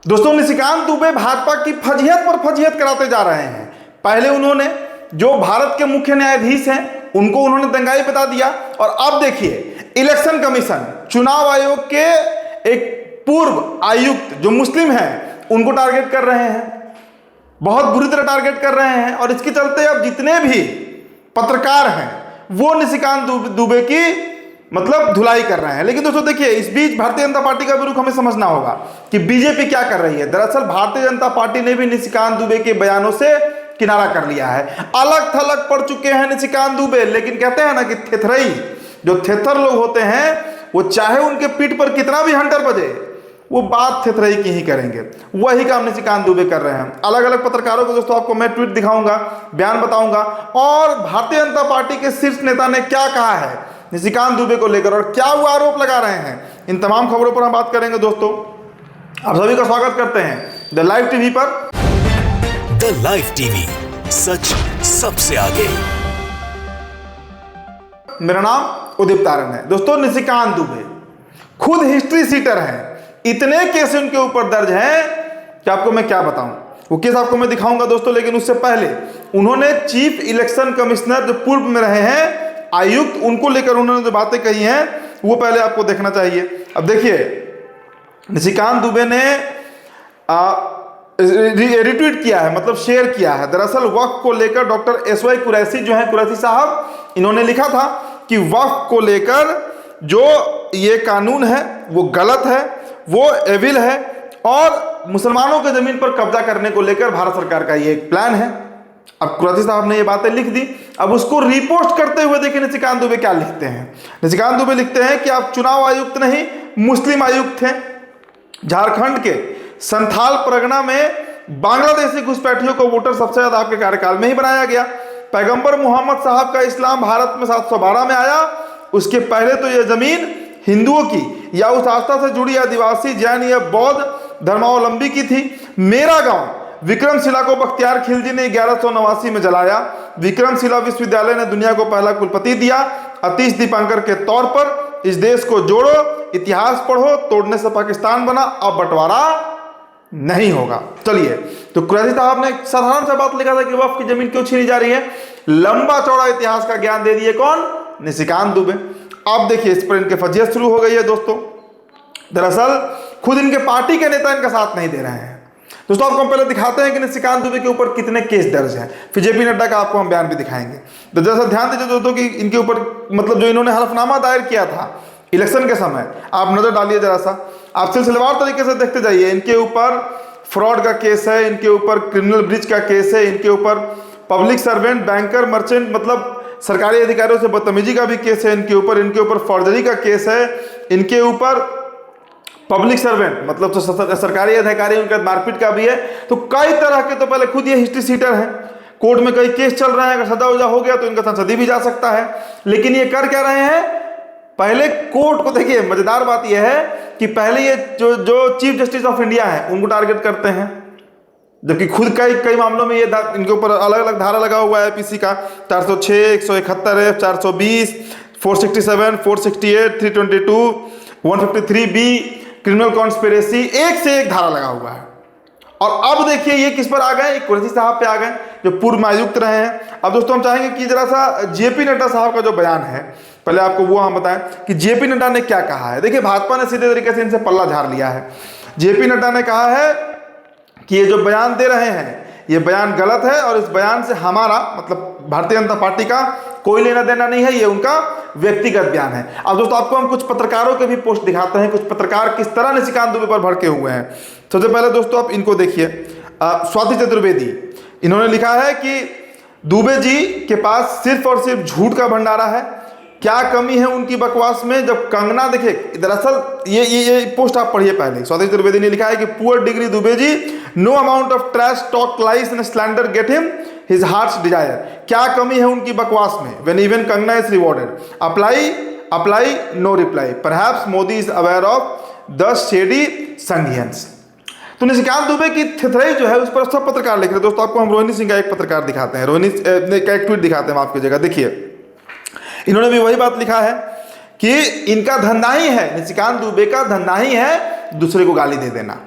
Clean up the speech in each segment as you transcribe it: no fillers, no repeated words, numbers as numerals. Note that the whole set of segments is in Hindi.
दोस्तों, निशिकांत दुबे भाजपा की फजीहत पर फजीहत कराते जा रहे हैं। पहले उन्होंने जो भारत के मुख्य न्यायाधीश हैं उनको उन्होंने दंगाई बता दिया, और अब देखिए इलेक्शन कमीशन, चुनाव आयोग के एक पूर्व आयुक्त जो मुस्लिम हैं उनको टारगेट कर रहे हैं, बहुत बुरी तरह टारगेट कर रहे हैं। और इसके चलते अब जितने भी पत्रकार हैं वो निशिकांत दुबे की मतलब धुलाई कर रहे हैं। लेकिन दोस्तों देखिए, इस बीच भारतीय जनता पार्टी का भी रुख हमें समझना होगा कि बीजेपी क्या कर रही है। दरअसल भारतीय जनता पार्टी ने भी निशिकांत दुबे के बयानों से किनारा कर लिया है। अलग थलग पड़ चुके हैं निशिकांत दुबे, लेकिन कहते हैं ना कि थेथरई, जो थेथर लोग होते हैं वो चाहे उनके पीठ पर कितना भी हंटर बजे, वो बात थेथरई की ही करेंगे। वही काम निशिकांत दुबे कर रहे हैं। अलग अलग पत्रकारों को दोस्तों आपको मैं ट्वीट दिखाऊंगा, बयान बताऊंगा, और भारतीय जनता पार्टी के शीर्ष नेता ने क्या कहा है निशिकांत दुबे को लेकर और क्या वो आरोप लगा रहे हैं, इन तमाम खबरों पर हम बात करेंगे। दोस्तों, आप सभी का स्वागत करते हैं द लाइव टीवी पर। द लाइव टीवी, सच सबसे आगे। मेरा नाम उदित तारण है। दोस्तों, निशिकांत दुबे खुद हिस्ट्री सीटर हैं। इतने केस उनके ऊपर दर्ज हैं कि आपको मैं क्या बताऊं। वो केस आपको मैं दिखाऊंगा दोस्तों, लेकिन उससे पहले उन्होंने चीफ इलेक्शन कमिश्नर जो पूर्व में रहे हैं आयुक्त, उनको लेकर उन्होंने जो बातें कही हैं वो पहले आपको देखना चाहिए। अब देखिए, निशिकांत दुबे ने रिट्वीट किया है, मतलब शेयर किया है। दरअसल वक्फ को लेकर डॉक्टर SY कुरैशी जो है, कुरैशी साहब, इन्होंने लिखा था कि वक्फ को लेकर जो ये कानून है वो गलत है, वो एविल है, और मुसलमानों के जमीन पर कब्जा करने को लेकर भारत सरकार का ये एक प्लान है। अब कुरैशी साहब ने ये बातें लिख दी। अब उसको रिपोस्ट करते हुए देखिए निशिकांत दुबे क्या लिखते हैं। निशिकांत दुबे लिखते हैं कि आप चुनाव आयुक्त नहीं, मुस्लिम आयुक्त थे। झारखंड के संथाल परगना में बांग्लादेशी घुसपैठियों को वोटर सबसे ज्यादा आपके कार्यकाल में ही बनाया गया। पैगंबर मोहम्मद साहब का इस्लाम भारत में 712 में आया। उसके पहले तो यह जमीन हिंदुओं की या उस आस्था से जुड़ी आदिवासी, जैन या बौद्ध धर्मावलंबी की थी। मेरा गांव विक्रमशिला को बख्तियार खिलजी ने 1189 में जलाया। विक्रमशिला विश्वविद्यालय ने दुनिया को पहला कुलपति दिया। अतीश दीपांकर के तौर पर इस देश को जोड़ो, इतिहास पढ़ो, तोड़ने से पाकिस्तान बना, अब बंटवारा नहीं होगा। चलिए, तो कुरैशी साहब ने साधारण सा बात लिखा था कि वक्फ की जमीन क्यों छीनी जा रही है। लंबा चौड़ा इतिहास का ज्ञान दे दिए कौन? निशिकांत दुबे। अब देखिए, इस पर इनके फजीहत शुरू हो गई है दोस्तों। दरअसल खुद इनके पार्टी के नेता इनका साथ नहीं दे रहे हैं। दोस्तों, आपको हम पहले दिखाते हैं कि निशिकांत दुबे के ऊपर कितने केस दर्ज हैं, फिर JP नड्डा का आपको हम बयान भी दिखाएंगे। तो जैसा ध्यान दीजिए दोस्तों कि इनके ऊपर मतलब जो इन्होंने हलफनामा दायर किया था इलेक्शन के समय, आप नजर डालिए जरा सा, आप सिलसिलेवार तरीके से देखते जाइए। इनके ऊपर फ्रॉड का केस है, इनके ऊपर क्रिमिनल ब्रीच का केस है, इनके ऊपर पब्लिक सर्वेंट, बैंकर, मर्चेंट मतलब सरकारी अधिकारियों से बदतमीजी का भी केस है इनके ऊपर फॉर्जरी का केस है, इनके ऊपर पब्लिक सर्वेंट मतलब तो सरकारी अधिकारी उनका मारपीट का भी है। तो कई तरह के, तो पहले खुद ये हिस्ट्री सीटर हैं, कोर्ट में कई केस चल रहे हैं, अगर सजा उजा हो गया तो इनका संसदीय भी जा सकता है। लेकिन ये कर क्या रहे हैं, पहले कोर्ट को देखिए, मजेदार बात यह है कि पहले ये जो चीफ जस्टिस ऑफ इंडिया है उनको टारगेट करते हैं, जबकि खुद कई मामलों में ये इनके ऊपर अलग अलग धारा लगा हुआ है IPC का 406, 171, 420, 467, 468, 322, 153B, क्रिमिनल कॉन्स्पिरेसी, एक से एक धारा लगा हुआ है। और अब देखिए ये किस पर आ गए, कुरैशी साहब पे आ गए जो पूर्व आयुक्त रहे हैं। अब दोस्तों हम चाहेंगे कि जरा सा JP नड्डा साहब का जो बयान है पहले आपको वो हम बताएं कि JP नड्डा ने क्या कहा है। देखिए, भाजपा ने सीधे तरीके से इनसे पल्ला झाड़ लिया है। JP नड्डा ने कहा है कि ये जो बयान दे रहे हैं ये बयान गलत है, और इस बयान से हमारा मतलब भारतीय जनता पार्टी का कोई लेना देना नहीं है, ये उनका व्यक्तिगत बयान है। अब दोस्तों आपको हम कुछ पत्रकारों के भी पोस्ट दिखाते हैं, कुछ पत्रकार किस तरह निशिकांत दुबे पर भड़के हुए हैं। सबसे पहले दोस्तों आप इनको देखिए, स्वाति चतुर्वेदी, इन्होंने लिखा है कि दुबे जी के पास सिर्फ और सिर्फ झूठ का भंडारा है। क्या कमी है उनकी बकवास में, जब कंगना, देखिए दरअसल ये पोस्ट आप पढ़िए पहले। स्वाति चतुर्वेदी ने लिखा है कि poor degree Dubey ji, no amount of trash talk lies and slander get him his heart's desire. क्या कमी है उनकी बकवास में, when even Kangana is rewarded, apply no reply, perhaps Modi is aware of the shady संघियंस। तो निशिकांत दुबे की थेथरई जो है उस पर सब पत्रकार लिख रहे हैं। दोस्तों आपको हम रोहिणी सिंह का एक पत्रकार दिखाते हैं, रोहिणी का एक ट्वीट दिखाते हैं, माफ कीजिएगा। देखिए, इन्होंने भी वही बात लिखा है कि इनका धंधा ही है, निशिकांत दुबे का धंधा ही है दूसरे को गाली दे देना।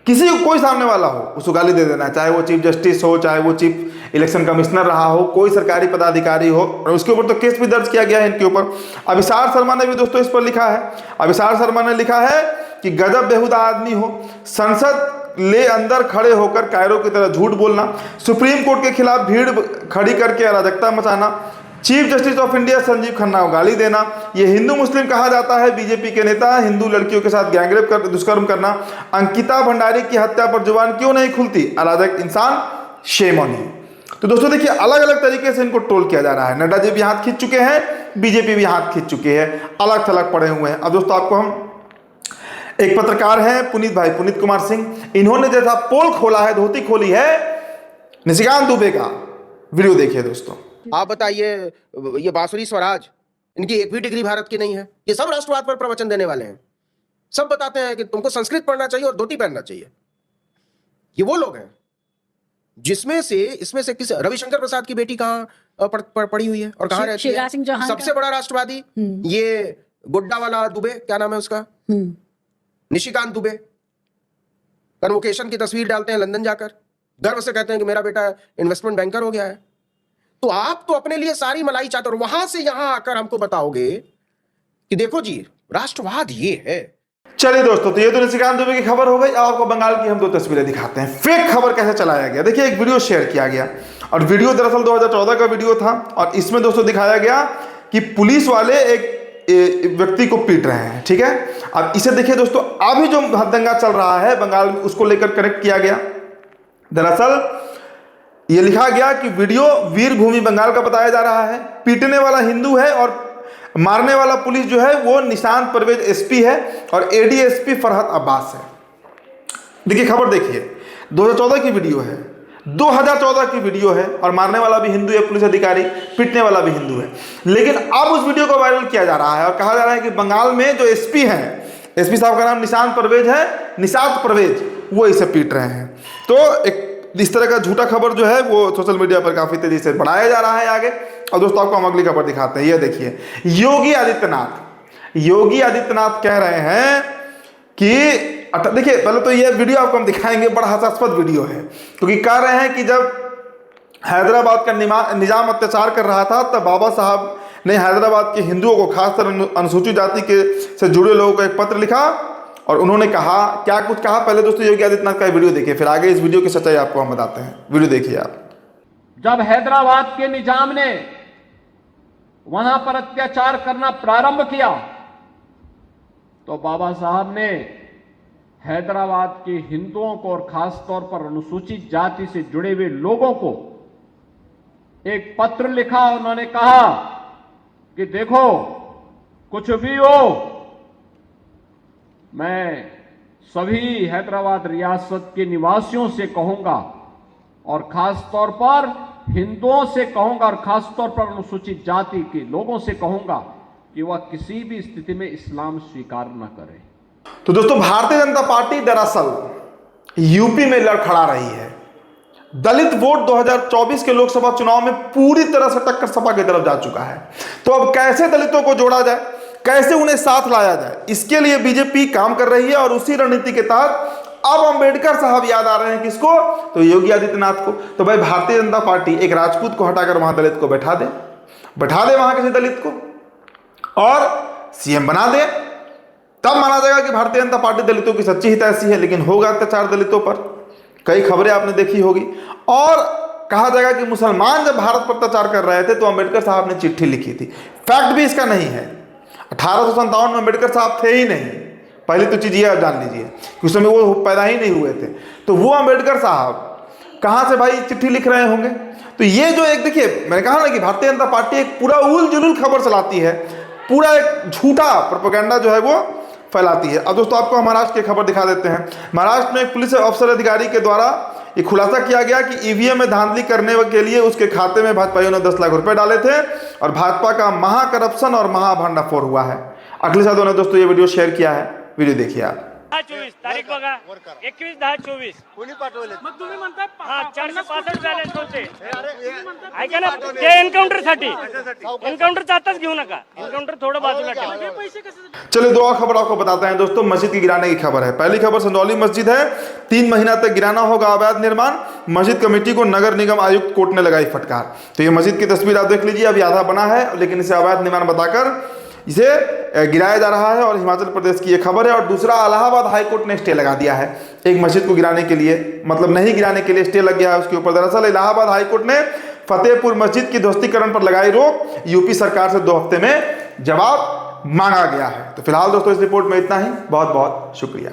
किसी को कोई सामने वाला हो उसको गाली दे देना है, चाहे वो चीफ जस्टिस हो, चाहे वो चीफ इलेक्शन कमिश्नर रहा हो, कोई सरकारी पदाधिकारी हो। और उसके ऊपर तो केस भी दर्ज किया गया है इनके ऊपर। अभिसार शर्मा ने भी दोस्तों इस पर लिखा है। अभिसार शर्मा ने लिखा है कि गजब बेहुदा आदमी हो, संसद ले अंदर खड़े होकर कायरों की तरह झूठ बोलना, सुप्रीम कोर्ट के खिलाफ भीड़ खड़ी करके अराजकता मचाना, chief justice of India Sanjiv Khanna को गाली देना, ये हिंदू मुस्लिम कहा जाता है बीजेपी के नेता, हिंदू लड़कियों के साथ गैंगरेप कर दुष्कर्म करना, अंकिता भंडारी की हत्या पर जुबान क्यों नहीं खुलती, अराजक इंसान, शेम ऑन यू। तो दोस्तों देखिए अलग अलग तरीके से इनको ट्रोल किया जा रहा है। नड्डा जी भी हाथ खींच चुके हैं, बीजेपी भी हाथ खींच चुके हैं, अलग थलग पड़े हुए हैं। अब दोस्तों आपको हम एक पत्रकार हैं पुनीत भाई, पुनीत कुमार सिंह, इन्होंने जैसा पोल खोला है, धोती खोली है निशिकांत दुबे का, वीडियो देखिए दोस्तों। आप बताइए, ये बांसुरी स्वराज, इनकी एक भी डिग्री भारत की नहीं है। ये सब राष्ट्रवाद पर प्रवचन देने वाले हैं। सब बताते हैं कि तुमको संस्कृत पढ़ना चाहिए और धोती पहनना चाहिए। ये वो लोग हैं इसमें से किस रविशंकर प्रसाद की बेटी कहाँ पढ़ी हुई है और कहाँ रहती है? सबसे बड़ा राष्ट्रवादी ये गुड्डा वाला दुबे, क्या नाम है उसका, निशिकांत दुबे, कन्वोकेशन की तस्वीर डालते हैं लंदन जाकर, गर्व से कहते हैं कि मेरा बेटा इन्वेस्टमेंट बैंकर हो गया है। तो आप तो अपने लिए सारी मलाई चाहते हो और वहां से यहां आकर हमको बताओगे कि देखो जी राष्ट्रवाद ये है। चलिए दोस्तों, तो ये तो निशिकांत दुबे की खबर हो गई। अब आपको बंगाल की हम दो तस्वीरें दिखाते हैं, फेक खबर कैसे चलाया गया। देखिए एक वीडियो शेयर किया गया और वीडियो दरअसल 2014 का वीडियो था और इसमें दोस्तों दिखाया गया कि पुलिस वाले एक व्यक्ति को पीट रहे हैं, ठीक है। अब इसे देखिए दोस्तों, अभी जो दंगा चल रहा है बंगाल में उसको लेकर कनेक्ट किया गया। दरअसल ये लिखा गया कि वीडियो वीरभूमि बंगाल का बताया जा रहा है, पीटने वाला हिंदू है और मारने वाला पुलिस जो है वो निशांत परवेज एसपी है और एडीएसपी फरहत अब्बास है। देखिए खबर देखिए, 2014 की वीडियो है, 2014 की वीडियो है और मारने वाला भी हिंदू है पुलिस अधिकारी, पीटने वाला भी हिंदू है। लेकिन अब उस वीडियो को वायरल किया जा रहा है और कहा जा रहा है कि बंगाल में जो एसपी हैं, एसपी साहब का नाम निशांत परवेज है, निशांत परवेज, वो इसे पीट रहे हैं। तो एक इस तरह का झूठा खबर जो है वो सोशल मीडिया पर काफी तेजी से बढ़ाया जा रहा है आगे। और दोस्तों आपको हम अगली खबर दिखाते हैं। ये देखिए योगी आदित्यनाथ कह रहे हैं कि देखिए पहले तो ये वीडियो आपको हम दिखाएंगे, बड़ा हास्यास्पद वीडियो है, क्योंकि कह रहे हैं कि जब हैदराबाद का निजाम अत्याचार कर रहा था तब बाबा साहब ने हैदराबाद के हिंदुओं को, खासकर अनुसूचित जाति के से जुड़े लोगों को एक पत्र लिखा और उन्होंने कहा, क्या कुछ कहा। पहले दोस्तों योगी आदित्यनाथ का वीडियो देखिए, फिर आगे इस वीडियो की सच्चाई आपको हम बताते हैं। वीडियो देखिए आप। जब हैदराबाद के निजाम ने वहां पर अत्याचार करना प्रारंभ किया तो बाबा साहब ने हैदराबाद के हिंदुओं को और खास तौर पर अनुसूचित जाति से जुड़े हुए लोगों को एक पत्र लिखा। उन्होंने कहा कि देखो कुछ भी हो, मैं सभी हैदराबाद रियासत के निवासियों से कहूंगा और खास तौर पर हिंदुओं से कहूंगा और खास तौर पर अनुसूचित जाति के लोगों से कहूंगा कि वह किसी भी स्थिति में इस्लाम स्वीकार न करें। तो दोस्तों भारतीय जनता पार्टी दरअसल यूपी में लड़खड़ा रही है। दलित वोट 2024 के लोकसभा चुनाव में पूरी तरह से टक्कर सपा की तरफ जा चुका है। तो अब कैसे दलितों को जोड़ा जाए, कैसे उन्हें साथ लाया जाए, इसके लिए बीजेपी काम कर रही है और उसी रणनीति के तहत अब अंबेडकर साहब याद आ रहे हैं किसको, तो योगी आदित्यनाथ को। तो भाई भारतीय जनता पार्टी एक राजपूत को हटाकर वहां दलित को बैठा दे वहां किसी दलित को और सीएम बना दे, तब माना जाएगा कि भारतीय जनता पार्टी दलितों की सच्ची हितैषी है। लेकिन होगा अत्याचार दलितों पर, कई खबरें आपने देखी होगी। और कहा जाएगा कि मुसलमान जब भारत पर अत्याचार कर रहे थे तो अंबेडकर साहब ने चिट्ठी लिखी थी। फैक्ट भी इसका नहीं है, 1857 में अंबेडकर साहब थे ही नहीं। पहली तो चीज ये आप जान लीजिए कि उस समय वो पैदा ही नहीं हुए थे। तो वो अंबेडकर साहब कहाँ से भाई चिट्ठी लिख रहे होंगे। तो ये जो एक देखिए, मैंने कहा ना कि भारतीय जनता पार्टी एक पूरा उल जुलूल खबर चलाती है, पूरा एक झूठा प्रोपेगेंडा जो है वो फैलाती है। अब दोस्तों आपको महाराष्ट्र की खबर दिखा देते हैं। महाराष्ट्र में एक पुलिस अफसर अधिकारी के द्वारा ये खुलासा किया गया कि ईवीएम में धांधली करने के लिए उसके खाते में भाजपाइयों ने 10 लाख रुपए डाले थे और भाजपा का महाकरप्शन और महाभंडाफोड़ हुआ है। अखिलेश यादव ने दोस्तों ये वीडियो शेयर किया है, वीडियो देखिए आप। 21/10/24 तारीख बघा 21/10/24 कोणी पाठवले मग तुम्ही म्हणताय 465 बॅलन्स होते ऐका ना ते एन्काउंटरचा आताच घेऊ नका एन्काउंटर थोडं बाजूला ठेवा पैसे कसे चलिए दो और खबर आपको बताते हैं दोस्तों। मस्जिद की गिराने की खबर है। पहली खबर संदौली मस्जिद है, 3 महीना तक गिराना होगा अवैध निर्माण, मस्जिद कमेटी को नगर निगम आयुक्त कोर्ट ने लगाई फटकार। तो ये मस्जिद की तस्वीर आप देख लीजिए, अभी आधा बना है लेकिन इसे अवैध निर्माण बताकर इसे गिराया जा रहा है और हिमाचल प्रदेश की ये खबर है। और दूसरा, इलाहाबाद हाईकोर्ट ने स्टे लगा दिया है एक मस्जिद को गिराने के लिए, मतलब नहीं गिराने के लिए स्टे लग गया है उसके ऊपर। दरअसल इलाहाबाद हाईकोर्ट ने फतेहपुर मस्जिद की ध्वस्तीकरण पर लगाई रोक, यूपी सरकार से 2 हफ्ते में जवाब मांगा गया है। तो फिलहाल दोस्तों इस रिपोर्ट में इतना ही, बहुत बहुत शुक्रिया।